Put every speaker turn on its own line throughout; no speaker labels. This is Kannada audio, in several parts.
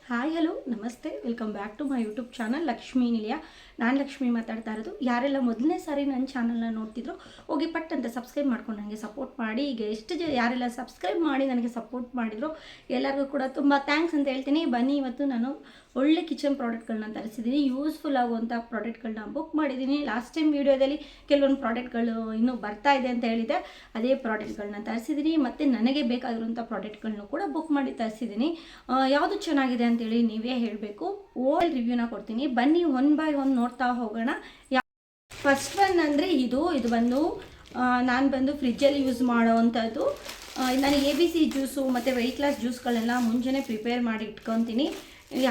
ಹಾಯ್ ಹಲೋ ನಮಸ್ತೆ welcome back to my YouTube channel Lakshmi Nilaya. ನಾನು ಲಕ್ಷ್ಮಿ ಮಾತಾಡ್ತಾ ಇರೋದು. ಯಾರೆಲ್ಲ ಮೊದಲನೇ ಸಾರಿ ನನ್ನ ಚಾನಲ್ನ ನೋಡ್ತಿದ್ರು ಹೋಗಿ ಪಟ್ ಅಂತ ಸಬ್ಸ್ಕ್ರೈಬ್ ಮಾಡ್ಕೊಂಡು ನನಗೆ ಸಪೋರ್ಟ್ ಮಾಡಿ. ಈಗ ಯಾರೆಲ್ಲ ಸಬ್ಸ್ಕ್ರೈಬ್ ಮಾಡಿ ನನಗೆ ಸಪೋರ್ಟ್ ಮಾಡಿದ್ರು ಎಲ್ಲರಿಗೂ ಕೂಡ ತುಂಬ ಥ್ಯಾಂಕ್ಸ್ ಅಂತ ಹೇಳ್ತೀನಿ. ಬನ್ನಿ, ಇವತ್ತು ನಾನು ಒಳ್ಳೆ ಕಿಚನ್ ಪ್ರಾಡಕ್ಟ್ಗಳನ್ನ ತರಿಸಿದ್ದೀನಿ. ಯೂಸ್ಫುಲ್ ಆಗುವಂಥ ಪ್ರಾಡಕ್ಟ್ಗಳನ್ನ ಬುಕ್ ಮಾಡಿದ್ದೀನಿ. ಲಾಸ್ಟ್ ಟೈಮ್ ವೀಡಿಯೋದಲ್ಲಿ ಕೆಲವೊಂದು ಪ್ರಾಡಕ್ಟ್ಗಳು ಇನ್ನೂ ಬರ್ತಾ ಇದೆ ಅಂತ ಹೇಳಿದೆ. ಅದೇ ಪ್ರಾಡಕ್ಟ್ಗಳನ್ನ ತರಿಸಿದ್ದೀನಿ ಮತ್ತು ನನಗೆ ಬೇಕಾಗಿರುವಂಥ ಪ್ರಾಡಕ್ಟ್ಗಳನ್ನ ಕೂಡ ಬುಕ್ ಮಾಡಿ ತರಿಸಿದ್ದೀನಿ. ಯಾವುದು ಚೆನ್ನಾಗಿದೆ ಅಂತೇಳಿ ನೀವೇ ಹೇಳಬೇಕು. ಓಲ್ ರಿವ್ಯೂನ ಕೊಡ್ತೀನಿ. ಬನ್ನಿ ಒನ್ ಬೈ ಒನ್ ನೋಡ್ತಾ ಹೋಗೋಣ. ಫಸ್ಟ್ ಒನ್ ಅಂದರೆ ಇದು ಬಂದು ನಾನು ಬಂದು ಫ್ರಿಜ್ಜಲ್ಲಿ ಯೂಸ್ ಮಾಡೋವಂಥದ್ದು. ನಾನು ABC ಜ್ಯೂಸು ಮತ್ತು ವೆಯ್ಟ್ ಲಾಸ್ ಜ್ಯೂಸ್ಗಳೆಲ್ಲ ಮುಂಚೆನೇ ಪ್ರಿಪೇರ್ ಮಾಡಿ ಇಟ್ಕೊತೀನಿ.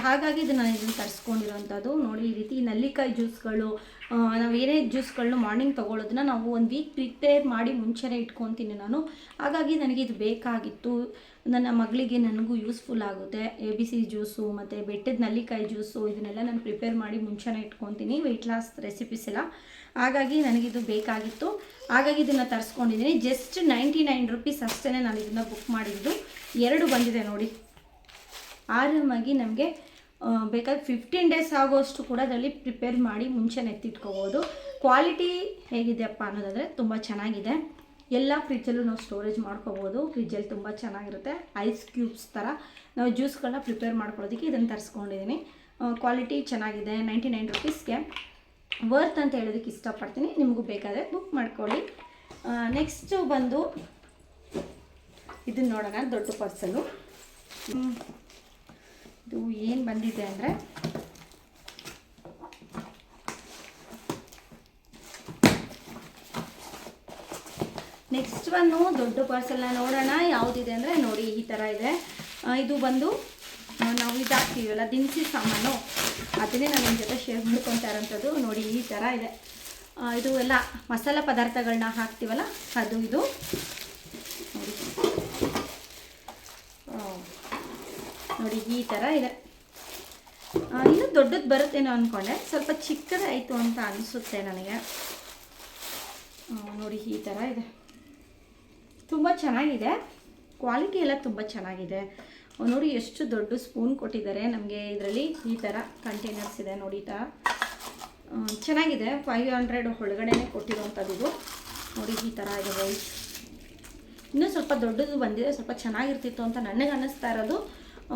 ಹಾಗಾಗಿ ಇದನ್ನು ತರಿಸ್ಕೊಂಡಿರೋವಂಥದ್ದು. ನೋಡಿ, ಈ ರೀತಿ ನಲ್ಲಿಕಾಯಿ ಜ್ಯೂಸ್ಗಳು, ನಾವು ಏನೇ ಜ್ಯೂಸ್ಗಳನ್ನ ಮಾರ್ನಿಂಗ್ ತೊಗೊಳ್ಳೋದನ್ನ ನಾವು ಒಂದು ವೀಕ್ ಪ್ರಿಪೇರ್ ಮಾಡಿ ಮುಂಚೆನೇ ಇಟ್ಕೊತೀನಿ ನಾನು. ಹಾಗಾಗಿ ನನಗೆ ಇದು ಬೇಕಾಗಿತ್ತು. ನನ್ನ ಮಗಳಿಗೆ ನನಗೂ ಯೂಸ್ಫುಲ್ ಆಗುತ್ತೆ. ABC ಜ್ಯೂಸು ಮತ್ತು ಬೆಟ್ಟದ ನಲ್ಲಿಕಾಯಿ ಜ್ಯೂಸು ಇದನ್ನೆಲ್ಲ ನಾನು ಪ್ರಿಪೇರ್ ಮಾಡಿ ಮುಂಚೆನೇ ಇಟ್ಕೊತೀನಿ, ವೆಯ್ಟ್ ಲಾಸ್ ರೆಸಿಪೀಸ್ ಎಲ್ಲ. ಹಾಗಾಗಿ ನನಗಿದು ಬೇಕಾಗಿತ್ತು. ಹಾಗಾಗಿ ಇದನ್ನು ತರಿಸ್ಕೊಂಡಿದ್ದೀನಿ. ಜಸ್ಟ್ 99 ರೂಪೀಸ್ ಅಷ್ಟೇ ನಾನು ಇದನ್ನು ಬುಕ್ ಮಾಡಿದ್ದು. 2 ಬಂದಿದೆ ನೋಡಿ. ಆರಾಮಾಗಿ ನಮಗೆ ಬೇಕಾದ್ರೆ 15 ಡೇಸ್ ಆಗೋಷ್ಟು ಕೂಡ ಅದರಲ್ಲಿ ಪ್ರಿಪೇರ್ ಮಾಡಿ ಮುಂಚೆನೇ ಎತ್ತಿಟ್ಕೋಬೋದು. ಕ್ವಾಲಿಟಿ ಹೇಗಿದೆಯಪ್ಪ ಅನ್ನೋದಾದರೆ ತುಂಬ ಚೆನ್ನಾಗಿದೆ. ಎಲ್ಲ ಫ್ರಿಜ್ಜಲ್ಲೂ ನಾವು ಸ್ಟೋರೇಜ್ ಮಾಡ್ಕೋಬೋದು. ಫ್ರಿಜ್ಜಲ್ಲಿ ತುಂಬ ಚೆನ್ನಾಗಿರುತ್ತೆ. ಐಸ್ ಕ್ಯೂಬ್ಸ್ ಥರ ನಾವು ಜ್ಯೂಸ್ಗಳನ್ನ ಪ್ರಿಪೇರ್ ಮಾಡ್ಕೊಳ್ಳೋದಕ್ಕೆ ಇದನ್ನು ತರಿಸ್ಕೊಂಡಿದ್ದೀನಿ. ಕ್ವಾಲಿಟಿ ಚೆನ್ನಾಗಿದೆ. 99 ರೂಪೀಸ್ಗೆ ವರ್ತ್ ಅಂತ ಹೇಳೋದಕ್ಕೆ ಇಷ್ಟಪಡ್ತೀನಿ. ನಿಮಗೂ ಬೇಕಾದರೆ ಬುಕ್ ಮಾಡ್ಕೊಳ್ಳಿ. ನೆಕ್ಸ್ಟು ಬಂದು ಇದನ್ನು ನೋಡೋಣ. ದೊಡ್ಡ ಪಾರ್ಸಲು ಇದು ಏನು ಬಂದಿದೆ ಅಂದರೆ, ನೆಕ್ಸ್ಟ್ ಒಂದು ದೊಡ್ಡ ಪಾರ್ಸೆಲ್ನ ನೋಡೋಣ ಯಾವುದಿದೆ ಅಂದರೆ, ನೋಡಿ ಈ ಥರ ಇದೆ. ಇದು ಬಂದು ನಾವು ಇದಾಗ್ತೀವಲ್ಲ ದಿನಸಿ ಸಾಮಾನು, ಅದನ್ನೇ ನಾನು ನಿಮ್ಮ ಜೊತೆ ಶೇರ್ ಮಾಡ್ಕೊತಾ ಇರೋಂಥದ್ದು. ನೋಡಿ ಈ ಥರ ಇದೆ. ಇದು ಎಲ್ಲ ಮಸಾಲ ಪದಾರ್ಥಗಳನ್ನ ಹಾಕ್ತೀವಲ್ಲ ಅದು. ಇದು ನೋಡಿ ಈ ಥರ ಇದೆ. ಇನ್ನೂ ದೊಡ್ಡದು ಬರುತ್ತೇನೋ ಅಂದ್ಕೊಂಡೆ, ಸ್ವಲ್ಪ ಚಿಕ್ಕದಾಯಿತು ಅಂತ ಅನಿಸುತ್ತೆ ನನಗೆ. ನೋಡಿ ಈ ಥರ ಇದೆ. ತುಂಬ ಚೆನ್ನಾಗಿದೆ. ಕ್ವಾಲಿಟಿ ಎಲ್ಲ ತುಂಬ ಚೆನ್ನಾಗಿದೆ. ನೋಡಿ ಎಷ್ಟು ದೊಡ್ಡ ಸ್ಪೂನ್ ಕೊಟ್ಟಿದ್ದಾರೆ ನಮಗೆ. ಇದರಲ್ಲಿ ಈ ಥರ ಕಂಟೈನರ್ಸ್ ಇದೆ ನೋಡಿ. ಈ ಥರ ಚೆನ್ನಾಗಿದೆ. 500 ಒಳಗಡೆ ಕೊಟ್ಟಿರುವಂಥದ್ದು ಇದು. ನೋಡಿ ಈ ಥರ ಇದೆ ವೈಸ್. ಇನ್ನೂ ಸ್ವಲ್ಪ ದೊಡ್ಡದು ಬಂದಿದೆ, ಸ್ವಲ್ಪ ಚೆನ್ನಾಗಿರ್ತಿತ್ತು ಅಂತ ನನಗೆ ಅನ್ನಿಸ್ತಾ ಇರೋದು.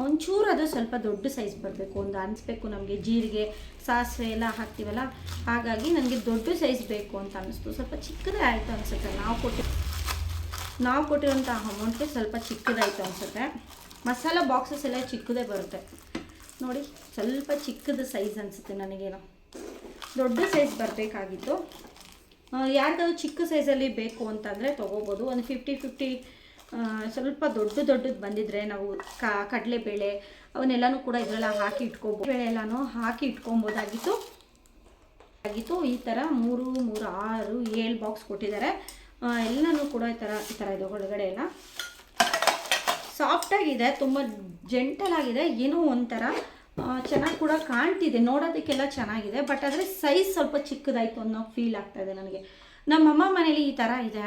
ಒಂಚೂರು ಅದು ಸ್ವಲ್ಪ ದೊಡ್ಡ ಸೈಜ್ ಬರಬೇಕು ಅಂತ ಅನಿಸ್ಬೇಕು ನಮಗೆ. ಜೀರಿಗೆ ಸಾಸಿವೆ ಎಲ್ಲ ಹಾಕ್ತೀವಲ್ಲ, ಹಾಗಾಗಿ ನನಗೆ ದೊಡ್ಡ ಸೈಜ್ ಬೇಕು ಅಂತ ಅನ್ನಿಸ್ತು. ಸ್ವಲ್ಪ ಚಿಕ್ಕದೇ ಆಯಿತು ಅನಿಸುತ್ತೆ. ನಾವು ಕೊಟ್ಟಿರೋಂಥ ಅಮೌಂಟ್ಗೆ ಸ್ವಲ್ಪ ಚಿಕ್ಕದಾಯಿತು ಅನಿಸುತ್ತೆ. ಮಸಾಲ ಬಾಕ್ಸಸ್ ಎಲ್ಲ ಚಿಕ್ಕದೇ ಬರುತ್ತೆ ನೋಡಿ. ಸ್ವಲ್ಪ ಚಿಕ್ಕದ ಸೈಜ್ ಅನಿಸುತ್ತೆ ನನಗೇನೋ. ದೊಡ್ಡ ಸೈಜ್ ಬರಬೇಕಾಗಿತ್ತು. ಯಾರ್ದಾದ್ರು ಚಿಕ್ಕ ಸೈಜಲ್ಲಿ ಬೇಕು ಅಂತಂದರೆ ತೊಗೋಬೋದು. ಒಂದು 50 ಸ್ವಲ್ಪ ದೊಡ್ಡದು ಬಂದಿದ್ರೆ ನಾವು ಕಡಲೆಬೇಳೆ ಅವನ್ನೆಲ್ಲನೂ ಕೂಡ ಇದರೆಲ್ಲ ಹಾಕಿ ಇಟ್ಕೋಬೋದು. ಬೇಳೆ ಎಲ್ಲನೂ ಹಾಕಿ ಇಟ್ಕೊಬೋದಾಗಿತ್ತು. ಈ ಥರ 3, 6, 7 ಬಾಕ್ಸ್ ಕೊಟ್ಟಿದ್ದಾರೆ. ಎಲ್ಲನೂ ಕೂಡ ಈ ಥರ ಇದೆ. ಒಳಗಡೆ ಎಲ್ಲ ಸಾಫ್ಟಾಗಿದೆ, ತುಂಬ ಜೆಂಟಲ್ ಆಗಿದೆ. ಏನೋ ಒಂಥರ ಚೆನ್ನಾಗಿ ಕೂಡ ಕಾಣ್ತಿದೆ. ನೋಡೋದಕ್ಕೆಲ್ಲ ಚೆನ್ನಾಗಿದೆ. ಬಟ್ ಆದರೆ ಸೈಜ್ ಸ್ವಲ್ಪ ಚಿಕ್ಕದಾಯಿತು ಅನ್ನೋ ಫೀಲ್ ಆಗ್ತಾಯಿದೆ ನನಗೆ. ನಮ್ಮಮ್ಮ ಮನೇಲಿ ಈ ಥರ ಇದೆ.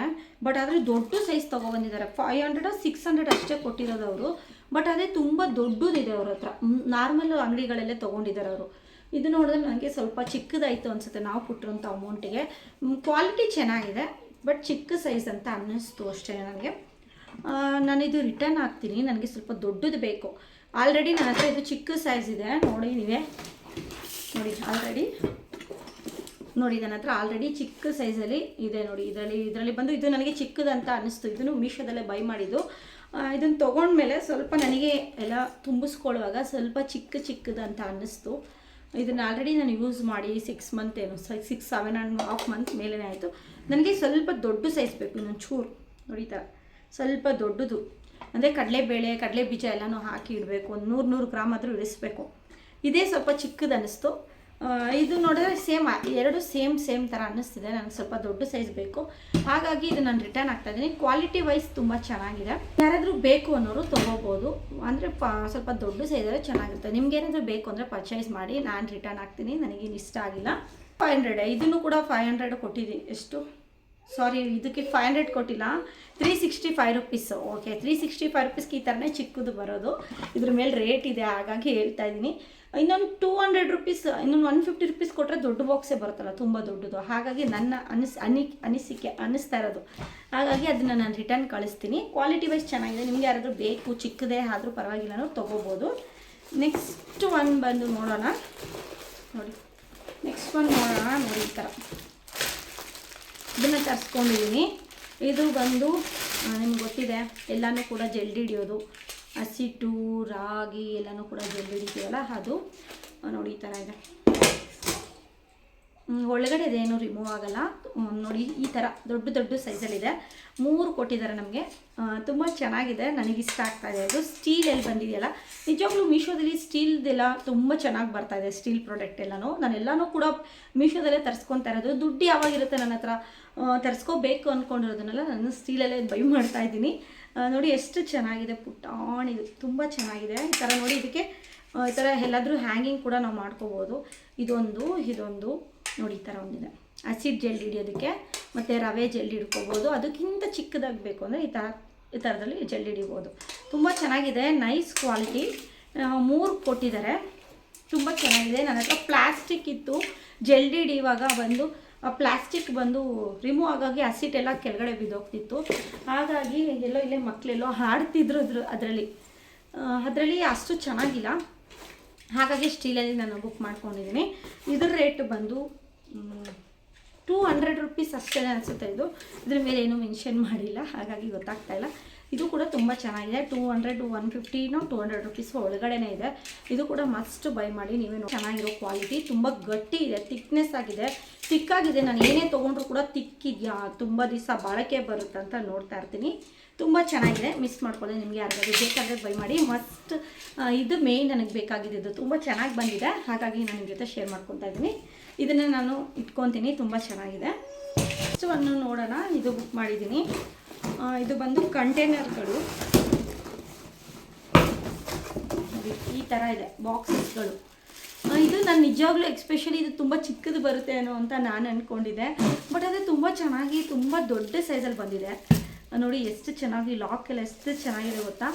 ಬಟ್ ಆದರೆ ದೊಡ್ಡ ಸೈಜ್ ತೊಗೊಬಂದಿದ್ದಾರೆ. 500 600 ಅಷ್ಟೇ ಕೊಟ್ಟಿರೋದು ಅವರು. ಬಟ್ ಅದೇ ತುಂಬ ದೊಡ್ಡದಿದೆ ಅವ್ರ ಹತ್ರ. ನಾರ್ಮಲ್ ಅಂಗಡಿಗಳಲ್ಲೇ ತೊಗೊಂಡಿದ್ದಾರೆ ಅವರು. ಇದು ನೋಡಿದ್ರೆ ನನಗೆ ಸ್ವಲ್ಪ ಚಿಕ್ಕದಾಯಿತು ಅನಿಸುತ್ತೆ ನಾವು ಕೊಟ್ಟಿರೋಂಥ ಅಮೌಂಟಿಗೆ. ಕ್ವಾಲಿಟಿ ಚೆನ್ನಾಗಿದೆ, ಬಟ್ ಚಿಕ್ಕ ಸೈಜ್ ಅಂತ ಅನ್ನಿಸ್ತು ಅಷ್ಟೇ ನನಗೆ. ನಾನಿದು ರಿಟರ್ನ್ ಹಾಕ್ತೀನಿ. ನನಗೆ ಸ್ವಲ್ಪ ದೊಡ್ಡದು ಬೇಕು. ಆಲ್ರೆಡಿ ನನ್ನ ಹತ್ರ ಇದು ಚಿಕ್ಕ ಸೈಜ್ ಇದೆ. ನೋಡಿ ನೀವೇ ನೋಡಿ. ನನ್ನ ಹತ್ರ ಆಲ್ರೆಡಿ ಚಿಕ್ಕ ಸೈಜಲ್ಲಿ ಇದೆ ನೋಡಿ. ಇದರಲ್ಲಿ ಬಂದು ಇದು ನನಗೆ ಚಿಕ್ಕದಂತ ಅನ್ನಿಸ್ತು. ಇದನ್ನು ಮೀಶೋದಲ್ಲೇ ಬೈ ಮಾಡಿದ್ದು. ಇದನ್ನು ತೊಗೊಂಡ್ಮೇಲೆ ಸ್ವಲ್ಪ ನನಗೆ ಎಲ್ಲ ತುಂಬಿಸ್ಕೊಳ್ಳುವಾಗ ಸ್ವಲ್ಪ ಚಿಕ್ಕದಂತ ಅನ್ನಿಸ್ತು. ಇದನ್ನು ಆಲ್ರೆಡಿ ನಾನು ಯೂಸ್ ಮಾಡಿ 6 ಮಂತ್ ಏನು 7.5 ಮಂತ್ ಮೇಲೇ ಆಯಿತು. ನನಗೆ ಸ್ವಲ್ಪ ದೊಡ್ಡ ಸೈಜ್ ಬೇಕು. ಇನ್ನೊಂದು ಚೂರು ನೋಡಿ. ಈ ಥರ ಸ್ವಲ್ಪ ದೊಡ್ಡದು ಅಂದರೆ ಕಡಲೆಬೇಳೆ ಕಡಲೆ ಬೀಜ ಎಲ್ಲನೂ ಹಾಕಿ ಇಡಬೇಕು. ಒಂದು 100 ಗ್ರಾಮ್ ಆದರೂ ಇಡಿಸ್ಬೇಕು. ಇದೇ ಸ್ವಲ್ಪ ಚಿಕ್ಕದು ಅನ್ನಿಸ್ತು. ಇದು ನೋಡಿದ್ರೆ ಎರಡು ಸೇಮ್ ಥರ ಅನ್ನಿಸ್ತಿದೆ. ನನಗೆ ಸ್ವಲ್ಪ ದೊಡ್ಡ ಸೈಜ್ ಬೇಕು. ಹಾಗಾಗಿ ಇದು ನಾನು ರಿಟರ್ನ್ ಆಗ್ತಾಯಿದ್ದೀನಿ. ಕ್ವಾಲಿಟಿ ವೈಸ್ ತುಂಬ ಚೆನ್ನಾಗಿದೆ. ಯಾರಾದರೂ ಬೇಕು ಅನ್ನೋರು ತೊಗೋಬೋದು. ಅಂದರೆ ಸ್ವಲ್ಪ ದೊಡ್ಡ ಸೈಜಲ್ಲೇ ಚೆನ್ನಾಗಿರುತ್ತೆ. ನಿಮ್ಗೇನಾದರೂ ಬೇಕು ಅಂದರೆ ಪರ್ಚೇಸ್ ಮಾಡಿ. ನಾನು ರಿಟರ್ನ್ ಆಗ್ತೀನಿ. ನನಗೇನು ಇಷ್ಟ ಆಗಿಲ್ಲ. 500 ಇದನ್ನು ಕೂಡ 500 ಕೊಟ್ಟಿದ್ದೀನಿ. ಎಷ್ಟು ಸಾರಿ, ಇದಕ್ಕೆ 500 ಕೊಟ್ಟಿಲ್ಲ, 365 ರುಪೀಸು. ಓಕೆ, 365 ರುಪೀಸ್ಗೆ ಈ ಥರನೇ ಚಿಕ್ಕದು ಬರೋದು. ಇದ್ರ ಮೇಲೆ ರೇಟ್ ಇದೆ, ಹಾಗಾಗಿ ಹೇಳ್ತಾ ಇದ್ದೀನಿ. ಇನ್ನೊಂದು 200 ರುಪೀಸ್, ಇನ್ನೊಂದು 150 ರುಪೀಸ್ ಕೊಟ್ಟರೆ ದೊಡ್ಡ ಬಾಕ್ಸೇ ಬರುತ್ತಲ್ಲ, ತುಂಬ ದೊಡ್ಡದು. ಹಾಗಾಗಿ ನನ್ನ ಅನಿಸಿಕೆ ಅನ್ನಿಸ್ತಾ ಇರೋದು. ಹಾಗಾಗಿ ಅದನ್ನು ನಾನು ರಿಟರ್ನ್ ಕಳಿಸ್ತೀನಿ. ಕ್ವಾಲಿಟಿ ವೈಸ್ ಚೆನ್ನಾಗಿದೆ. ನಿಮಗೆ ಯಾರಾದರೂ ಬೇಕು, ಚಿಕ್ಕದೇ ಆದರೂ ಪರವಾಗಿಲ್ಲ, ಅನ್ನೋದು ತೊಗೋಬೋದು. ನೆಕ್ಸ್ಟ್ ಒನ್ ಬಂದು ನೋಡೋಣ. ನೋಡಿ, ನೆಕ್ಸ್ಟ್ ಒನ್ ನೋಡೋಣ. ನೋಡಿ, ಈ ಥರ ಇದನ್ನು ತರಿಸ್ಕೊಂಡಿದ್ದೀನಿ. ಇದು ಬಂದು ನಿಮ್ಗೆ ಗೊತ್ತಿದೆ, ಎಲ್ಲನೂ ಕೂಡ ಜಲ್ದಿ ಹಿಡಿಯೋದು. ಹಸಿಟ್ಟು, ರಾಗಿ ಎಲ್ಲನೂ ಕೂಡ ಜಲ್ದಿ ಹಿಡಿತೀವಲ್ಲ, ಅದು ನೋಡಿ ಈ ಥರ ಇದೆ. ಒಳಗಡೆ ಇದೇನು ರಿಮೂವ್ ಆಗೋಲ್ಲ. ನೋಡಿ, ಈ ಥರ ದೊಡ್ಡ ದೊಡ್ಡ ಸೈಜಲ್ಲಿದೆ. 3 ಕೊಟ್ಟಿದ್ದಾರೆ ನಮಗೆ. ತುಂಬ ಚೆನ್ನಾಗಿದೆ, ನನಗಿಷ್ಟ ಆಗ್ತಾಯಿದೆ. ಅದು ಸ್ಟೀಲಲ್ಲಿ ಬಂದಿದೆಯಲ್ಲ, ನಿಜವಾಗ್ಲೂ ಮೀಶೋದಲ್ಲಿ ಸ್ಟೀಲ್ದೆಲ್ಲ ತುಂಬ ಚೆನ್ನಾಗಿ ಬರ್ತಾಯಿದೆ. ಸ್ಟೀಲ್ ಪ್ರಾಡಕ್ಟ್ ಎಲ್ಲನೂ ನಾನೆಲ್ಲನೂ ಕೂಡ ಮೀಶೋದಲ್ಲೇ ತರಿಸ್ಕೊತಾ ಇರೋದು. ದುಡ್ಡು ಯಾವಾಗಿರುತ್ತೆ ನನ್ನ ಹತ್ರ ತರಿಸ್ಕೋಬೇಕು ಅಂದ್ಕೊಂಡಿರೋದನ್ನೆಲ್ಲ ನಾನು ಸ್ಟೀಲಲ್ಲೇ ಬೈ ಮಾಡ್ತಾಯಿದ್ದೀನಿ. ನೋಡಿ ಎಷ್ಟು ಚೆನ್ನಾಗಿದೆ, ಪುಟ್ಟಾಣಿದು ತುಂಬ ಚೆನ್ನಾಗಿದೆ. ಈ ಥರ ನೋಡಿ, ಇದಕ್ಕೆ ಈ ಥರ ಎಲ್ಲಾದರೂ ಹ್ಯಾಂಗಿಂಗ್ ಕೂಡ ನಾವು ಮಾಡ್ಕೋಬೋದು. ಇದೊಂದು ನೋಡಿ, ಈ ಥರ ಒಂದಿದೆ. ಆಸಿಡ್ ಜೆಲ್ ಹಿಡಿಯೋದಕ್ಕೆ, ಮತ್ತು ರವೆ ಜೆಲ್ ಹಿಡ್ಕೋಬೋದು. ಅದಕ್ಕಿಂತ ಚಿಕ್ಕದಾಗಿ ಬೇಕು ಅಂದರೆ ಈ ಥರದಲ್ಲಿ ಜೆಲ್ ಹಿಡಿಬೋದು. ತುಂಬ ಚೆನ್ನಾಗಿದೆ, ನೈಸ್ ಕ್ವಾಲಿಟಿ. 3 ಕೊಟ್ಟಿದ್ದಾರೆ, ತುಂಬ ಚೆನ್ನಾಗಿದೆ. ನನ್ನ ಹತ್ರ ಪ್ಲಾಸ್ಟಿಕ್ ಇತ್ತು, ಜಲ್ದಿ ಹಿಡಿಯುವಾಗ ಬಂದು ಆ ಪ್ಲಾಸ್ಟಿಕ್ ಬಂದು ರಿಮೂವ್ ಆಗಾಗಿ ಹಸಿಟ್ ಎಲ್ಲ ಕೆಳಗಡೆ ಬಿದ್ದೋಗ್ತಿತ್ತು. ಹಾಗಾಗಿ ಇಲ್ಲೇ ಮಕ್ಕಳೆಲ್ಲೋ ಆಡ್ತಿದ್ರು ಅದರಲ್ಲಿ ಅಷ್ಟು ಚೆನ್ನಾಗಿಲ್ಲ. ಹಾಗಾಗಿ ಸ್ಟೀಲಲ್ಲಿ ನಾನು ಬುಕ್ ಮಾಡ್ಕೊಂಡಿದ್ದೀನಿ. ಇದ್ರ ರೇಟ್ ಬಂದು 200 ರುಪೀಸ್ ಅಷ್ಟೇ ಅನಿಸುತ್ತೆ. ಇದ್ರ ಮೇಲೆ ಏನೂ ಮೆನ್ಷನ್ ಮಾಡಿಲ್ಲ, ಹಾಗಾಗಿ ಗೊತ್ತಾಗ್ತಾಯಿಲ್ಲ. ಇದು ಕೂಡ ತುಂಬ ಚೆನ್ನಾಗಿದೆ. 200 to 150 200 ರುಪೀಸ್ ಒಳಗಡೆನೇ ಇದೆ. ಇದು ಕೂಡ ಮಸ್ಟ್ ಬೈ ಮಾಡಿ. ನೀವೇನು ಚೆನ್ನಾಗಿರೋ ಕ್ವಾಲಿಟಿ, ತುಂಬ ಗಟ್ಟಿ ಇದೆ, ಥಿಕ್ನೆಸ್ ಆಗಿದೆ, ತಿಕ್ಕಾಗಿದೆ. ನಾನು ಏನೇ ತೊಗೊಂಡ್ರು ಕೂಡ ತಿಕ್ಕಿದೆಯಾ, ತುಂಬ ದಿವಸ ಬಾಳಕೆ ಬರುತ್ತೆ ಅಂತ ನೋಡ್ತಾ ಇರ್ತೀನಿ. ತುಂಬ ಚೆನ್ನಾಗಿದೆ, ಮಿಸ್ ಮಾಡ್ಕೊಳ್ಳಿ. ನಿಮಗೆ ಯಾರಿಗಾದ್ರು ಬೇಕಾದರೆ ಬೈ ಮಾಡಿ. ಮಸ್ಟ್ ಇದು ಮೇಯ್ನ್ ನನಗೆ ಬೇಕಾಗಿದ್ದು. ತುಂಬ ಚೆನ್ನಾಗಿ ಬಂದಿದೆ, ಹಾಗಾಗಿ ನಾನು ನಿಮ್ಮ ಜೊತೆ ಶೇರ್ ಮಾಡ್ಕೊತಾ ಇದ್ದೀನಿ. ಇದನ್ನು ನಾನು ಇಟ್ಕೊತೀನಿ, ತುಂಬ ಚೆನ್ನಾಗಿದೆ. ನೆಕ್ಸ್ಟ್ ಒಂದು ನೋಡೋಣ. ಇದು ಬುಕ್ ಮಾಡಿದ್ದೀನಿ. ಇದು ಬಂದು ಕಂಟೈನರ್ಗಳು. ಈ ಥರ ಇದೆ ಬಾಕ್ಸಸ್ಗಳು. ಇದು ನಾನು ನಿಜವಾಗ್ಲೂ ಎಕ್ಸ್ಪೆಷಲಿ ಇದು ತುಂಬ ಚಿಕ್ಕದು ಬರುತ್ತೆ ಅನ್ನೋ ಅಂತ ನಾನು ಅಂದ್ಕೊಂಡಿದ್ದೆ. ಬಟ್ ಅದು ತುಂಬ ಚೆನ್ನಾಗಿ, ತುಂಬ ದೊಡ್ಡ ಸೈಜಲ್ಲಿ ಬಂದಿದೆ. ನೋಡಿ ಎಷ್ಟು ಚೆನ್ನಾಗಿ, ಲಾಕ್ ಎಲ್ಲ ಎಷ್ಟು ಚೆನ್ನಾಗಿದೆ ಗೊತ್ತಾ.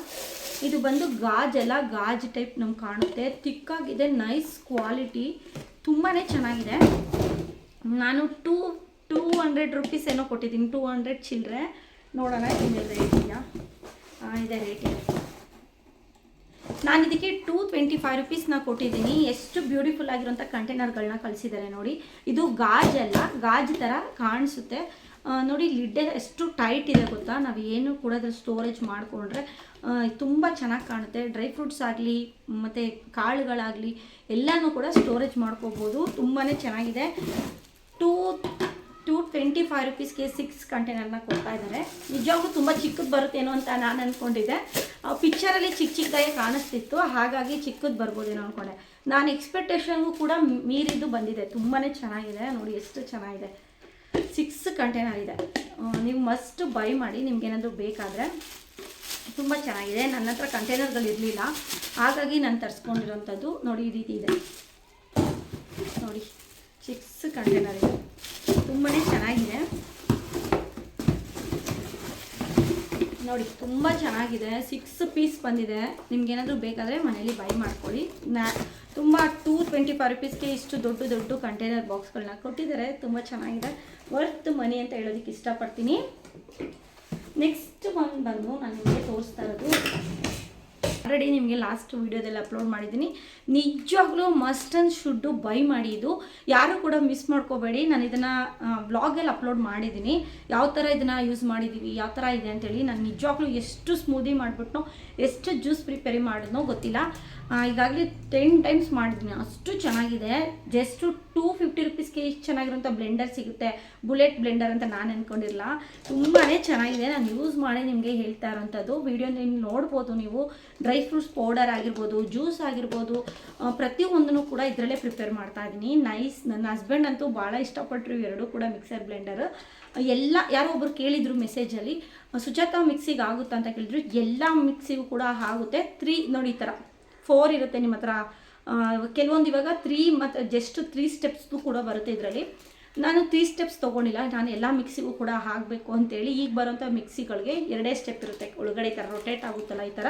ಇದು ಬಂದು ಗಾಜು ಟೈಪ್ ನಮ್ಗೆ ಕಾಣುತ್ತೆ. ತಿಕ್ಕಾಗಿದೆ, ನೈಸ್ ಕ್ವಾಲಿಟಿ, ತುಂಬಾ ಚೆನ್ನಾಗಿದೆ. ನಾನು 200 ರುಪೀಸ್ ಏನೋ ಕೊಟ್ಟಿದ್ದೀನಿ, 200 ಚಿಲ್ಲರೆ. ನೋಡೋಣ ಇಮೇಲೆ ರೇಟ್ ಇದೆಯಾ. ಇದೆ, ರೇಟ್ ಇದೆ. ನಾನು ಇದಕ್ಕೆ 225 ರುಪೀಸ್ನ ಕೊಟ್ಟಿದ್ದೀನಿ. ಎಷ್ಟು ಬ್ಯೂಟಿಫುಲ್ ಆಗಿರೋಂಥ ಕಂಟೈನರ್ಗಳನ್ನ ಕಳಿಸಿದ್ದಾರೆ ನೋಡಿ. ಇದು ಗಾಜಲ್ಲ, ಗಾಜು ಥರ ಕಾಣಿಸುತ್ತೆ ನೋಡಿ. ಲಿಡ್ ಎಷ್ಟು ಟೈಟ್ ಇದೆ ಗೊತ್ತಾ. ನಾವು ಏನು ಕೂಡ ಅದ್ರಲ್ಲಿ ಸ್ಟೋರೇಜ್ ಮಾಡಿಕೊಂಡ್ರೆ ತುಂಬ ಚೆನ್ನಾಗಿ ಕಾಣುತ್ತೆ. ಡ್ರೈ ಫ್ರೂಟ್ಸ್ ಆಗಲಿ ಮತ್ತು ಕಾಳುಗಳಾಗಲಿ ಎಲ್ಲನೂ ಕೂಡ ಸ್ಟೋರೇಜ್ ಮಾಡ್ಕೋಬೋದು. ತುಂಬಾ ಚೆನ್ನಾಗಿದೆ. 225 ರುಪೀಸ್ಗೆ 6 ಕಂಟೈನರ್ನ ಕೊಡ್ತಾ ಇದ್ದಾರೆ. ನಿಜವಾಗ್ಲೂ ತುಂಬ ಚಿಕ್ಕದು ಬರುತ್ತೇನೋ ಅಂತ ನಾನು ಅಂದ್ಕೊಂಡಿದ್ದೆ. ಪಿಕ್ಚರಲ್ಲಿ ಚಿಕ್ಕದಾಗಿ ಕಾಣಿಸ್ತಿತ್ತು, ಹಾಗಾಗಿ ಚಿಕ್ಕದು ಬರ್ಬೋದೇನೋ ಅಂದ್ಕೊಂಡೆ. ನಾನು ಎಕ್ಸ್ಪೆಕ್ಟೇಷನ್ಗೂ ಕೂಡ ಮೀರಿದ್ದು ಬಂದಿದೆ. ತುಂಬಾ ಚೆನ್ನಾಗಿದೆ ನೋಡಿ, ಎಷ್ಟು ಚೆನ್ನಾಗಿದೆ. 6 ಕಂಟೈನರ್ ಇದೆ. ನೀವು ಮಸ್ಟ್ ಬೈ ಮಾಡಿ, ನಿಮ್ಗೇನಾದರೂ ಬೇಕಾದರೆ. ತುಂಬ ಚೆನ್ನಾಗಿದೆ. ನನ್ನ ಹತ್ರ ಕಂಟೈನರ್ಗಳಿರಲಿಲ್ಲ, ಹಾಗಾಗಿ ನಾನು ತರಿಸ್ಕೊಂಡಿರೋಂಥದ್ದು. ನೋಡಿ, ಈ ರೀತಿ ಇದೆ ನೋಡಿ. 6 ಕಂಟೈನರ್ ಇದೆ, ತುಂಬಾ ಚೆನ್ನಾಗಿದೆ ನೋಡಿ. ತುಂಬ ಚೆನ್ನಾಗಿದೆ. 6 ಪೀಸ್ ಬಂದಿದೆ. ನಿಮ್ಗೇನಾದರೂ ಬೇಕಾದರೆ ಮನೇಲಿ ಬೈ ಮಾಡ್ಕೊಳ್ಳಿ. ತುಂಬ 225 ರುಪೀಸ್ಗೆ ಇಷ್ಟು ದೊಡ್ಡ ಕಂಟೈನರ್ ಬಾಕ್ಸ್ಗಳನ್ನ ಕೊಟ್ಟಿದ್ದಾರೆ. ತುಂಬ ಚೆನ್ನಾಗಿದೆ, ವರ್ತ್ ಮನಿ ಅಂತ ಹೇಳೋದಕ್ಕೆ ಇಷ್ಟಪಡ್ತೀನಿ. ನೆಕ್ಸ್ಟ್ ಒಂದು ಬಂದು ನಾನು ನಿಮಗೆ ತೋರಿಸ್ತಾ ಇರೋದು, ಆಲ್ರೆಡಿ ನಿಮಗೆ ಲಾಸ್ಟ್ ವೀಡಿಯೋದಲ್ಲಿ ಅಪ್ಲೋಡ್ ಮಾಡಿದ್ದೀನಿ. ನಿಜವಾಗ್ಲೂ ಮಸ್ಟ್ ಆ್ಯಂಡ್ ಶುಡ್ಡು ಬೈ ಮಾಡಿ. ಇದು ಯಾರೂ ಕೂಡ ಮಿಸ್ ಮಾಡ್ಕೋಬೇಡಿ. ನಾನು ಇದನ್ನು ವ್ಲಾಗಲ್ಲಿ ಅಪ್ಲೋಡ್ ಮಾಡಿದ್ದೀನಿ, ಯಾವ ಥರ ಇದನ್ನು ಯೂಸ್ ಮಾಡಿದ್ದೀವಿ, ಯಾವ ಥರ ಇದೆ ಅಂತೇಳಿ. ನಾನು ನಿಜವಾಗ್ಲೂ ಎಷ್ಟು ಸ್ಮೂದಿ ಮಾಡಿಬಿಟ್ಟು ಎಷ್ಟು ಜ್ಯೂಸ್ ಪ್ರಿಪೇರಿ ಮಾಡಿದ್ನೋ ಗೊತ್ತಿಲ್ಲ. ಈಗಾಗಲೇ 10 ಟೈಮ್ಸ್ ಮಾಡಿದ್ದೀನಿ, ಅಷ್ಟು ಚೆನ್ನಾಗಿದೆ. ಜಸ್ಟ್ 250 ರುಪೀಸ್ಗೆ ಇಷ್ಟು ಚೆನ್ನಾಗಿರೋಂಥ ಬ್ಲೆಂಡರ್ ಸಿಗುತ್ತೆ. ಬುಲೆಟ್ ಬ್ಲೆಂಡರ್ ಅಂತ ನಾನು ಅಂದ್ಕೊಂಡಿರಲ್ಲ. ತುಂಬಾ ಚೆನ್ನಾಗಿದೆ. ನಾನು ಯೂಸ್ ಮಾಡಿ ನಿಮಗೆ ಹೇಳ್ತಾ ಇರೋಂಥದ್ದು. ವೀಡಿಯೋನ ನೋಡ್ಬೋದು ನೀವು. ಡ್ರೈ ಫ್ರೂಟ್ಸ್ ಪೌಡರ್ ಆಗಿರ್ಬೋದು, ಜ್ಯೂಸ್ ಆಗಿರ್ಬೋದು, ಪ್ರತಿಯೊಂದನ್ನು ಕೂಡ ಇದರಲ್ಲೇ ಪ್ರಿಪೇರ್ ಮಾಡ್ತಾ ಇದ್ದೀನಿ. ನೈಸ್. ನನ್ನ ಹಸ್ಬೆಂಡ್ ಅಂತೂ ಭಾಳ ಇಷ್ಟಪಟ್ಟರು ಎರಡೂ ಕೂಡ ಮಿಕ್ಸರ್ ಬ್ಲೆಂಡರ್. ಎಲ್ಲ ಯಾರೋ ಒಬ್ಬರು ಕೇಳಿದರು ಮೆಸೇಜಲ್ಲಿ, ಸುಜಾತ ಮಿಕ್ಸಿಗೆ ಆಗುತ್ತಾ ಅಂತ ಕೇಳಿದ್ರು. ಎಲ್ಲ ಮಿಕ್ಸಿಗೂ ಕೂಡ ಆಗುತ್ತೆ. 3 ನೋಡಿ, ಈ ಥರ 4 ಇರುತ್ತೆ ನಿಮ್ಮ ಹತ್ರ. ಕೆಲವೊಂದು ಇವಾಗ 3 ಮತ್ತು ಜಸ್ಟ್ 3 ಸ್ಟೆಪ್ಸ್ದು ಕೂಡ ಬರುತ್ತೆ ಇದರಲ್ಲಿ. ನಾನು 3 ಸ್ಟೆಪ್ಸ್ ತೊಗೊಂಡಿಲ್ಲ, ನಾನು ಎಲ್ಲ ಮಿಕ್ಸಿಗೂ ಕೂಡ ಹಾಕಬೇಕು ಅಂತೇಳಿ. ಈಗ ಬರೋಂಥ ಮಿಕ್ಸಿಗಳಿಗೆ 2 ಸ್ಟೆಪ್ ಇರುತ್ತೆ, ಒಳಗಡೆ ಈ ಥರ ರೊಟೇಟ್ ಆಗುತ್ತಲ್ಲ ಈ ಥರ,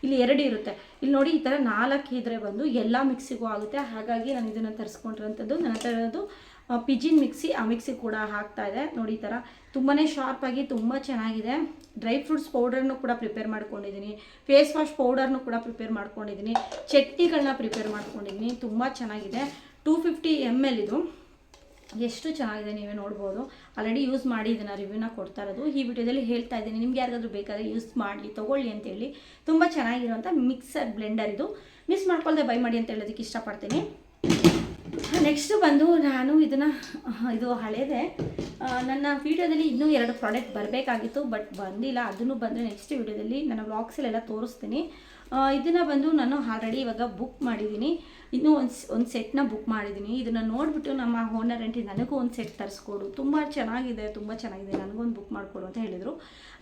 ಇಲ್ಲಿ 2 ಇರುತ್ತೆ. ಇಲ್ಲಿ ನೋಡಿ ಈ ಥರ 4 ಇದ್ದರೆ ಬಂದು ಎಲ್ಲ ಮಿಕ್ಸಿಗೂ ಆಗುತ್ತೆ. ಹಾಗಾಗಿ ನಾನು ಇದನ್ನು ತರಿಸ್ಕೊಂಡಿರೋಂಥದ್ದು. ನನ್ನ ಹತ್ರ ಇರೋದು ಪಿಜಿನ್ ಮಿಕ್ಸಿ, ಆ ಮಿಕ್ಸಿ ಕೂಡ ಹಾಕ್ತಾ ಇದೆ ನೋಡಿ. ಈ ಥರ ತುಂಬಾ ಶಾರ್ಪಾಗಿ ತುಂಬ ಚೆನ್ನಾಗಿದೆ. ಡ್ರೈ ಫ್ರೂಟ್ಸ್ ಪೌಡರ್ನು ಕೂಡ ಪ್ರಿಪೇರ್ ಮಾಡ್ಕೊಂಡಿದ್ದೀನಿ, ಫೇಸ್ ವಾಶ್ ಪೌಡರ್ನು ಕೂಡ ಪ್ರಿಪೇರ್ ಮಾಡ್ಕೊಂಡಿದ್ದೀನಿ, ಚಟ್ನಿಗಳನ್ನ ಪ್ರಿಪೇರ್ ಮಾಡ್ಕೊಂಡಿದ್ದೀನಿ. ತುಂಬ ಚೆನ್ನಾಗಿದೆ. 250 ml ಇದು. ಎಷ್ಟು ಚೆನ್ನಾಗಿದೆ ನೀವೇ ನೋಡ್ಬೋದು. ಆಲ್ರೆಡಿ ಯೂಸ್ ಮಾಡಿ ಇದನ್ನು ರಿವ್ಯೂನ ಕೊಡ್ತಾ ಇರೋದು. ಈ ವಿಡಿಯೋದಲ್ಲಿ ಹೇಳ್ತಾ ಇದ್ದೀನಿ, ನಿಮ್ಗೆ ಯಾರಿಗಾದ್ರೂ ಬೇಕಾದರೆ ಯೂಸ್ ಮಾಡಲಿ, ತೊಗೊಳ್ಳಿ ಅಂತೇಳಿ. ತುಂಬ ಚೆನ್ನಾಗಿರೋಂಥ ಮಿಕ್ಸರ್ ಬ್ಲೆಂಡರ್ ಇದು. ಮಿಸ್ ಮಾಡ್ಕೊಳ್ದೆ ಬೈ ಮಾಡಿ ಅಂತ ಹೇಳೋದಕ್ಕೆ ಇಷ್ಟಪಡ್ತೀನಿ. ನೆಕ್ಸ್ಟು ಬಂದು ನಾನು ಇದು ಹಳೇದೆ. ನನ್ನ ವೀಡಿಯೋದಲ್ಲಿ ಇನ್ನೂ 2 ಪ್ರಾಡಕ್ಟ್ ಬರಬೇಕಾಗಿತ್ತು, ಬಟ್ ಬಂದಿಲ್ಲ. ಅದನ್ನು ಬಂದರೆ ನೆಕ್ಸ್ಟ್ ವೀಡಿಯೋದಲ್ಲಿ ನನ್ನ ವ್ಲಾಗ್ಸಲ್ಲೆಲ್ಲ ತೋರಿಸ್ತೀನಿ. ಇದನ್ನು ಬಂದು ನಾನು ಆಲ್ರೆಡಿ ಇವಾಗ ಬುಕ್ ಮಾಡಿದ್ದೀನಿ. ಇನ್ನೂ ಒಂದು ಸೆಟ್ನ ಬುಕ್ ಮಾಡಿದ್ದೀನಿ. ಇದನ್ನು ನೋಡಿಬಿಟ್ಟು ನಮ್ಮ ಓನರ್ ಆಂಟಿ ನನಗೂ ಒಂದು ಸೆಟ್ ತರಿಸ್ಕೊಡು, ತುಂಬ ಚೆನ್ನಾಗಿದೆ ನನಗೊಂದು ಬುಕ್ ಮಾಡಿಕೊಡು ಅಂತ ಹೇಳಿದರು.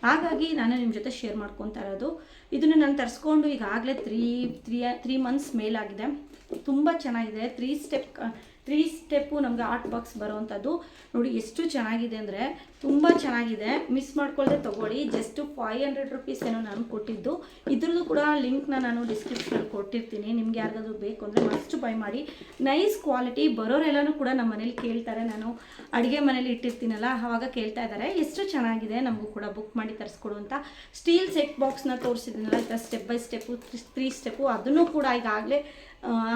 ಹಾಗಾಗಿ ನಾನು ನಿಮ್ಮ ಜೊತೆ ಶೇರ್ ಮಾಡ್ಕೊತಾ ಇರೋದು. ಇದನ್ನು ನಾನು ತರಿಸ್ಕೊಂಡು ಈಗಾಗಲೇ 3 ಮಂತ್ಸ್ ಮೇಲಾಗಿದೆ. ತುಂಬ ಚೆನ್ನಾಗಿದೆ. 3 ಸ್ಟೆಪ್ಪು ನಮಗೆ ಆರ್ಟ್ ಬಾಕ್ಸ್ ಬರೋವಂಥದ್ದು ನೋಡಿ. ಎಷ್ಟು ಚೆನ್ನಾಗಿದೆ ಅಂದರೆ ತುಂಬ ಚೆನ್ನಾಗಿದೆ. ಮಿಸ್ ಮಾಡ್ಕೊಳ್ಳದೆ ತೊಗೊಳ್ಳಿ. ಜಸ್ಟ್ 500 ರುಪೀಸ್ ಏನೋ ನಾನು ಕೊಟ್ಟಿದ್ದು. ಇದ್ರದ್ದು ಕೂಡ ಲಿಂಕ್ನ ನಾನು ಡಿಸ್ಕ್ರಿಪ್ಷನಲ್ಲಿ ಕೊಟ್ಟಿರ್ತೀನಿ. ನಿಮ್ಗೆ ಯಾರಿಗಾದ್ರೂ ಬೇಕು ಅಂದರೆ ಮಸ್ಟ್ ಬೈ ಮಾಡಿ. Nice quality. ಬರೋರೆಲ್ಲನೂ ಕೂಡ ನಮ್ಮ ಮನೇಲಿ ಕೇಳ್ತಾರೆ, ನಾನು ಅಡುಗೆ ಮನೇಲಿ ಇಟ್ಟಿರ್ತೀನಲ್ಲ ಆವಾಗ ಕೇಳ್ತಾ ಇದ್ದಾರೆ ಎಷ್ಟು ಚೆನ್ನಾಗಿದೆ, ನಮಗೂ ಕೂಡ ಬುಕ್ ಮಾಡಿ ತರಿಸ್ಕೊಡು ಅಂತ. ಸ್ಟೀಲ್ ಸೆಟ್ ಬಾಕ್ಸ್ನ ತೋರಿಸಿದ್ದೀನಲ್ಲ, ಈ ಥರ ಸ್ಟೆಪ್ ಬೈ ಸ್ಟೆಪ್ಪು 3 ಸ್ಟೆಪ್ಪು, ಅದನ್ನು ಕೂಡ ಈಗಾಗಲೇ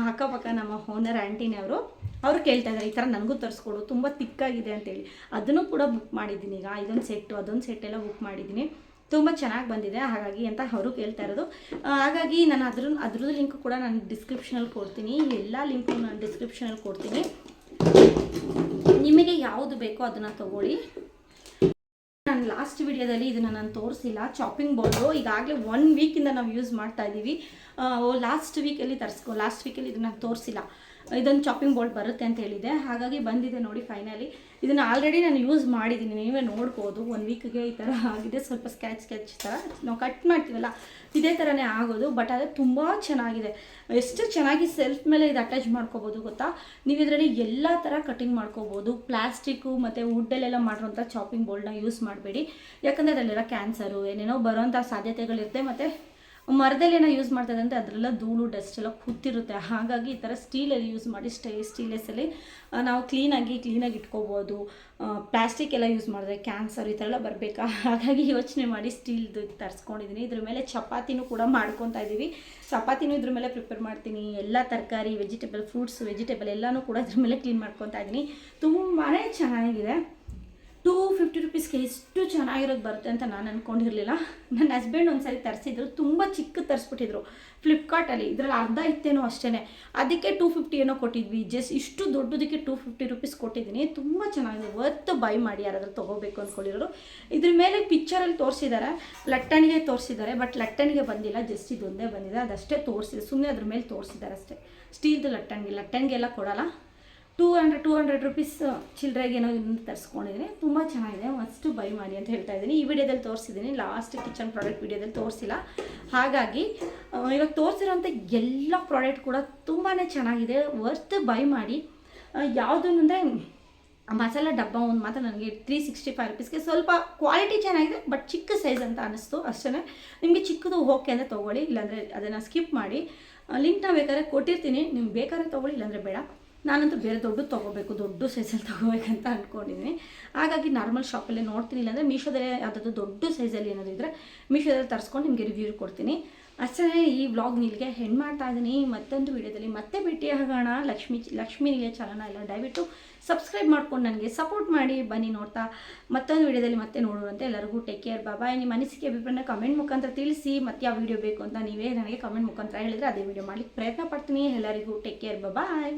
ಅಕ್ಕಪಕ್ಕ ನಮ್ಮ ಓನರ್ ಆಂಟಿನೇ ಅವರು ಕೇಳ್ತಾ ಇದ್ದಾರೆ, ಈ ಥರ ನನಗೂ ತರಿಸ್ಕೊಡು, ತುಂಬ ತಿಕ್ಕಾಗಿದೆ ಅಂತೇಳಿ. ಅದನ್ನು ಕೂಡ ಬುಕ್ ಮಾಡಿದ್ದೀನಿ. ಈಗ ಇದೊಂದು ಸೆಟ್ಟು ಅದೊಂದು ಸೆಟ್ಟೆಲ್ಲ ಬುಕ್ ಮಾಡಿದ್ದೀನಿ. ತುಂಬ ಚೆನ್ನಾಗಿ ಬಂದಿದೆ ಹಾಗಾಗಿ ಅಂತ ಅವರು ಕೇಳ್ತಾ ಇರೋದು. ಹಾಗಾಗಿ ನಾನು ಅದ್ರದ್ದು ಲಿಂಕ್ ಕೂಡ ನಾನು ಡಿಸ್ಕ್ರಿಪ್ಷನಲ್ಲಿ ಕೊಡ್ತೀನಿ. ಎಲ್ಲ ಲಿಂಕು ನಾನು ಡಿಸ್ಕ್ರಿಪ್ಷನಲ್ಲಿ ಕೊಡ್ತೀನಿ. ನಿಮಗೆ ಯಾವುದು ಬೇಕೋ ಅದನ್ನು ತೊಗೊಳ್ಳಿ. ನಾನು ಲಾಸ್ಟ್ ವಿಡಿಯೋದಲ್ಲಿ ಇದನ್ನು ನಾನು ತೋರಿಸಿಲ್ಲ. ಚಾಪಿಂಗ್ ಬೋರ್ಡು ಈಗಾಗಲೇ 1 ವೀಕಿಂದ ನಾವು ಯೂಸ್ ಮಾಡ್ತಾ ಇದ್ದೀವಿ. ಲಾಸ್ಟ್ ವೀಕಲ್ಲಿ ಇದನ್ನು ನಾನು ತೋರಿಸಿಲ್ಲ. ಇದೊಂದು ಚಾಪಿಂಗ್ ಬೋರ್ಡ್ ಬರುತ್ತೆ ಅಂತ ಹೇಳಿದೆ, ಹಾಗಾಗಿ ಬಂದಿದೆ ನೋಡಿ ಫೈನಲಿ. ಇದನ್ನು ಆಲ್ರೆಡಿ ನಾನು ಯೂಸ್ ಮಾಡಿದ್ದೀನಿ, ನೀವೇ ನೋಡ್ಬೋದು. 1 ವೀಕ್ಗೆ ಈ ಥರ ಆಗಿದೆ. ಸ್ವಲ್ಪ ಸ್ಕ್ಯಾಚ್ ಥರ ನಾವು ಕಟ್ ಮಾಡ್ತೀವಲ್ಲ ಇದೇ ಥರನೇ ಆಗೋದು. ಬಟ್ ಅದು ತುಂಬ ಚೆನ್ನಾಗಿದೆ. ಎಷ್ಟು ಚೆನ್ನಾಗಿ ಸೆಲ್ಫ್ ಮೇಲೆ ಇದು ಅಟ್ಯಾಚ್ ಮಾಡ್ಕೋಬೋದು ಗೊತ್ತಾ. ನೀವು ಇದರಲ್ಲಿ ಎಲ್ಲ ಥರ ಕಟಿಂಗ್ ಮಾಡ್ಕೋಬೋದು. ಪ್ಲಾಸ್ಟಿಕ್ಕು ಮತ್ತು ವುಡ್ಡಲ್ಲೆಲ್ಲ ಮಾಡಿರೋಂಥ ಚಾಪಿಂಗ್ ಬೋರ್ಡ್ನ ಯೂಸ್ ಮಾಡಬೇಡಿ. ಯಾಕಂದರೆ ಅದರಲ್ಲೆಲ್ಲ ಕ್ಯಾನ್ಸರು ಏನೇನೋ ಬರೋಂಥ ಸಾಧ್ಯತೆಗಳಿರುತ್ತೆ. ಮತ್ತು ಮರದಲ್ಲಿ ಏನೋ ಯೂಸ್ ಮಾಡ್ತಾ ಇದ್ದಂತೆ ಅದರೆಲ್ಲ ಧೂಳು ಡಸ್ಟ್ ಎಲ್ಲ ಕೂತಿರುತ್ತೆ. ಹಾಗಾಗಿ ಈ ಥರ ಸ್ಟೀಲಲ್ಲಿ ಯೂಸ್ ಮಾಡಿ, ಸ್ಟೀಲೆಸ್ಸಲ್ಲಿ ನಾವು ಕ್ಲೀನಾಗಿ ಇಟ್ಕೋಬೋದು. ಪ್ಲಾಸ್ಟಿಕ್ ಎಲ್ಲ ಯೂಸ್ ಮಾಡಿದ್ರೆ ಕ್ಯಾನ್ಸರ್ ಈ ಥರ ಎಲ್ಲ ಬರಬೇಕಾ, ಹಾಗಾಗಿ ಯೋಚನೆ ಮಾಡಿ ಸ್ಟೀಲ್ದು ತರಿಸ್ಕೊಂಡಿದ್ದೀನಿ. ಇದ್ರ ಮೇಲೆ ಚಪಾತಿನೂ ಕೂಡ ಮಾಡ್ಕೊತಾ ಇದ್ದೀವಿ. ಚಪಾತಿನೂ ಇದ್ರ ಮೇಲೆ ಪ್ರಿಪೇರ್ ಮಾಡ್ತೀನಿ. ಎಲ್ಲ ತರಕಾರಿ, ವೆಜಿಟೇಬಲ್ ಎಲ್ಲನೂ ಕೂಡ ಇದ್ರ ಮೇಲೆ ಕ್ಲೀನ್ ಮಾಡ್ಕೊತಾ ಇದ್ದೀನಿ. ತುಂಬಾ ಚೆನ್ನಾಗಿದೆ. 250 ರುಪೀಸ್ಗೆ ಎಷ್ಟು ಚೆನ್ನಾಗಿರೋದು ಬರುತ್ತೆ ಅಂತ ನಾನು ಅಂದ್ಕೊಂಡಿರಲಿಲ್ಲ. ನನ್ನ ಹಸ್ಬೆಂಡ್ ಒಂದ್ಸರಿ ತರಿಸಿದ್ರು, ತುಂಬ ಚಿಕ್ಕ ತರಿಸ್ಬಿಟ್ಟಿದ್ರು ಫ್ಲಿಪ್ಕಾರ್ಟಲ್ಲಿ. ಇದರಲ್ಲಿ ಅರ್ಧ ಇತ್ತೇನೋ ಅಷ್ಟೇ, ಅದಕ್ಕೆ 250 ಏನೋ ಕೊಟ್ಟಿದ್ವಿ. ಜಸ್ಟ್ ಇಷ್ಟು ದೊಡ್ಡದಕ್ಕೆ 250 ರುಪೀಸ್ ಕೊಟ್ಟಿದ್ದೀನಿ. ತುಂಬ ಚೆನ್ನಾಗಿದೆ, ವರ್ತ್ ಬೈ ಮಾಡಿ ಯಾರಾದರೂ ತೊಗೋಬೇಕು ಅಂದ್ಕೊಂಡಿರೋರು. ಇದ್ರ ಮೇಲೆ ಪಿಕ್ಚರಲ್ಲಿ ತೋರಿಸಿದ್ದಾರೆ, ಲಟ್ಟಣಿಗೆ ತೋರಿಸಿದ್ದಾರೆ, ಬಟ್ ಲಟ್ಟಣಿಗೆ ಬಂದಿಲ್ಲ, ಜಸ್ಟ್ ಇದೊಂದೇ ಬಂದಿದೆ. ಅದಷ್ಟೇ ತೋರಿಸಿದೆ, ಸುಮ್ಮನೆ ಅದ್ರ ಮೇಲೆ ತೋರಿಸಿದ್ದಾರೆ ಅಷ್ಟೇ. ಸ್ಟೀಲ್ದು ಲಟ್ಟಣಿಗೆ ಎಲ್ಲ ಕೊಡೋಲ್ಲ. 200 ರುಪೀಸ್ ಚಿಲ್ಲರೆಗೇನೋ ಇದನ್ನು ತರಿಸ್ಕೊಂಡಿದ್ದೀನಿ. ತುಂಬ ಚೆನ್ನಾಗಿದೆ, ಮಸ್ಟು ಬೈ ಮಾಡಿ ಅಂತ ಹೇಳ್ತಾ ಇದ್ದೀನಿ. ಈ ವಿಡಿಯೋದಲ್ಲಿ ತೋರಿಸಿದ್ದೀನಿ, ಲಾಸ್ಟ್ ಕಿಚನ್ ಪ್ರಾಡಕ್ಟ್ ವಿಡಿಯೋದಲ್ಲಿ ತೋರಿಸಿಲ್ಲ. ಹಾಗಾಗಿ ಇವಾಗ ತೋರಿಸಿರೋಂಥ ಎಲ್ಲ ಪ್ರಾಡಕ್ಟ್ ಕೂಡ ತುಂಬಾ ಚೆನ್ನಾಗಿದೆ, ವರ್ತ್ ಬೈ ಮಾಡಿ. ಯಾವುದು ಅಂದರೆ ಮಸಾಲ ಡಬ್ಬ ಒಂದು ಮಾತ್ರ ನನಗೆ 365 ರುಪೀಸ್ಗೆ ಸ್ವಲ್ಪ ಕ್ವಾಲಿಟಿ ಚೆನ್ನಾಗಿದೆ, ಬಟ್ ಚಿಕ್ಕ ಸೈಜ್ ಅಂತ ಅನ್ನಿಸ್ತು ಅಷ್ಟೇ. ನಿಮಗೆ ಚಿಕ್ಕದು ಓಕೆ ಅಂದರೆ ತೊಗೊಳ್ಳಿ, ಇಲ್ಲಾಂದರೆ ಅದನ್ನು ಸ್ಕಿಪ್ ಮಾಡಿ. ಲಿಂಕ್ನ ಬೇಕಾದ್ರೆ ಕೊಟ್ಟಿರ್ತೀನಿ, ನಿಮ್ಗೆ ಬೇಕಾದ್ರೆ ತೊಗೊಳ್ಳಿ, ಇಲ್ಲಾಂದರೆ ಬೇಡ. ನಾನಂತೂ ಬೇರೆ ದೊಡ್ಡ ಸೈಜಲ್ಲಿ ತೊಗೋಬೇಕಂತ ಅಂದ್ಕೊಂಡಿದ್ದೀನಿ. ಹಾಗಾಗಿ ನಾರ್ಮಲ್ ಶಾಪಲ್ಲೇ ನೋಡ್ತೀನಿ, ಇಲ್ಲಾಂದರೆ ಮೀಶೋದಲ್ಲೇ ಯಾವುದಾದ್ರು ದೊಡ್ಡ ಸೈಜಲ್ಲಿ ಏನಾದರೂ ಇದ್ದರೆ ಮೀಶೋದಲ್ಲಿ ತರಿಸ್ಕೊಂಡು ನಿಮಗೆ ರಿವ್ಯೂ ಕೊಡ್ತೀನಿ. ಅಷ್ಟೇ. ಈ ವ್ಲಾಗ್ ನಿಲ್ಗೆ ಹೆಣ್ಣು ಮಾಡ್ತಾ ಇದ್ದೀನಿ. ಮತ್ತೊಂದು ವೀಡಿಯೋದಲ್ಲಿ ಮತ್ತೆ ಭೇಟಿ ಆಗೋಣ. ಲಕ್ಷ್ಮೀ ನಿಲಯ ಚಾನಲ್ನ ಎಲ್ಲ ದಯವಿಟ್ಟು ಸಬ್ಸ್ಕ್ರೈಬ್ ಮಾಡ್ಕೊಂಡು ನನಗೆ ಸಪೋರ್ಟ್ ಮಾಡಿ ಬನ್ನಿ. ನೋಡ್ತಾ ಮತ್ತೊಂದು ವೀಡಿಯೋದಲ್ಲಿ ಮತ್ತೆ ನೋಡುವಂತೆ. ಎಲ್ಲರಿಗೂ ಟೇಕ್ ಕೇರ್, ಬಾಯ್. ನಿಮ್ಮ ಅನಿಸಿಕೆ ಅಭಿಪ್ರಾಯನ ಕಮೆಂಟ್ ಮುಖಾಂತರ ತಿಳಿಸಿ. ಮತ್ತೆ ಯಾವ ವೀಡಿಯೋ ಬೇಕು ಅಂತ ನೀವೇ ನನಗೆ ಕಮೆಂಟ್ ಮುಖಾಂತರ ಹೇಳಿದರೆ ಅದೇ ವೀಡಿಯೋ ಮಾಡಲಿಕ್ಕೆ ಪ್ರಯತ್ನ ಪಡ್ತೀನಿ. ಎಲ್ಲರಿಗೂ ಟೇಕ್ ಕೇರ್, ಬಾಯ್.